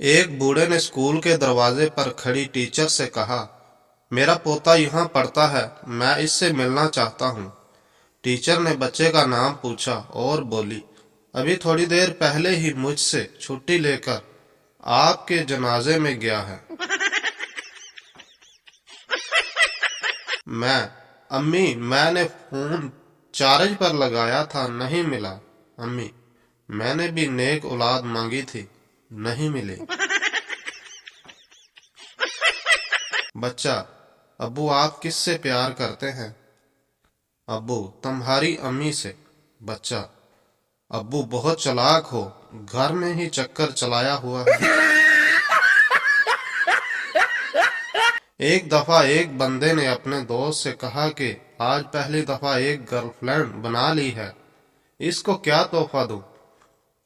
एक बूढ़े ने स्कूल के दरवाजे पर खड़ी टीचर से कहा, मेरा पोता यहाँ पढ़ता है, मैं इससे मिलना चाहता हूँ। टीचर ने बच्चे का नाम पूछा और बोली, अभी थोड़ी देर पहले ही मुझसे छुट्टी लेकर आपके जनाजे में गया है। मैं, अम्मी मैंने फोन चार्ज पर लगाया था, नहीं मिला। अम्मी, मैंने भी नेक औलाद मांगी थी, नहीं मिली। बच्चा, अब्बू आप किससे प्यार करते हैं? अब्बू, तुम्हारी अम्मी से। बच्चा, अब्बू बहुत चालाक हो, घर में ही चक्कर चलाया हुआ है। एक दफा एक बंदे ने अपने दोस्त से कहा कि आज पहली दफा एक गर्लफ्रेंड बना ली है, इसको क्या तोहफा दूं?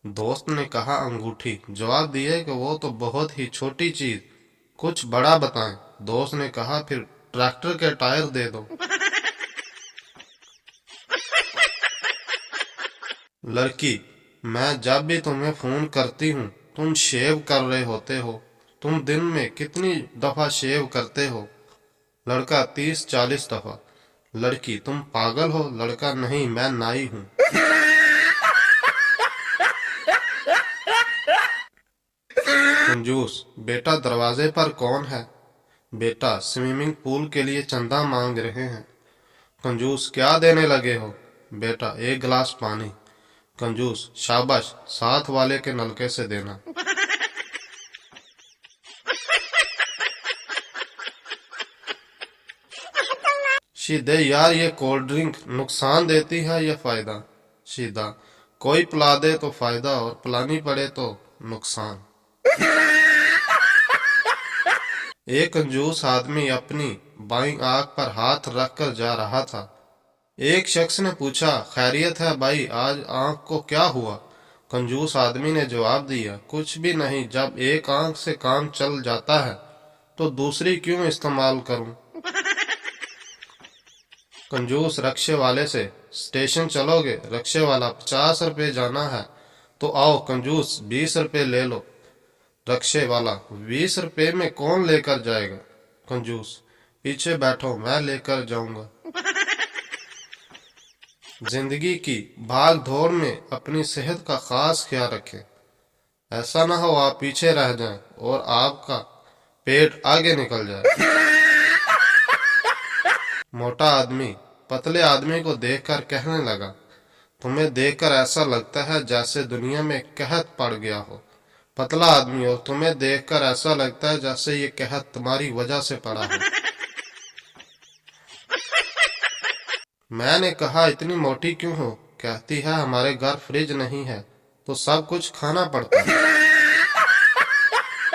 दोस्त ने कहा अंगूठी। जवाब दिए कि वो तो बहुत ही छोटी चीज, कुछ बड़ा बताएं। दोस्त ने कहा फिर ट्रैक्टर के टायर दे दो। लड़की, मैं जब भी तुम्हें फोन करती हूँ तुम शेव कर रहे होते हो, तुम दिन में कितनी दफा शेव करते हो? लड़का 30-40 दफा। लड़की, तुम पागल हो? लड़का, नहीं मैं नाई हूँ। कंजूस, बेटा दरवाजे पर कौन है? बेटा, स्विमिंग पूल के लिए चंदा मांग रहे हैं। कंजूस, क्या देने लगे हो? बेटा, एक गिलास पानी। कंजूस, शाबाश, साथ वाले के नलके से देना। सीधे, यार ये कोल्ड ड्रिंक नुकसान देती है या फायदा? सीधा, कोई पिला दे तो फायदा और पिलानी पड़े तो नुकसान। एक कंजूस आदमी अपनी बाईं आंख पर हाथ रखकर जा रहा था। एक शख्स ने पूछा, खैरियत है भाई, आज आंख को क्या हुआ? कंजूस आदमी ने जवाब दिया, कुछ भी नहीं, जब एक आंख से काम चल जाता है तो दूसरी क्यों इस्तेमाल करूं? कंजूस रक्शे वाले से, स्टेशन चलोगे? रक्शे वाला, 50 रुपए जाना है। तो आओ कंजूस, 20 रुपए ले लो। रक्शे वाला, 20 रुपए में कौन लेकर जाएगा? कंजूस, पीछे बैठो, मैं लेकर जाऊंगा। जिंदगी की भाग दौड़ में अपनी सेहत का खास ख्याल रखें। ऐसा ना हो आप पीछे रह जाएं और आपका पेट आगे निकल जाए। मोटा आदमी पतले आदमी को देखकर कहने लगा, तुम्हें देखकर ऐसा लगता है जैसे दुनिया में कहत पड़ गया हो। पतला आदमी हो, तुम्हें देखकर ऐसा लगता है जैसे ये कहत तुम्हारी वजह से पड़ा हो। मैंने कहा, इतनी मोटी क्यों हो? कहती है, हमारे घर फ्रिज नहीं है तो सब कुछ खाना पड़ता है।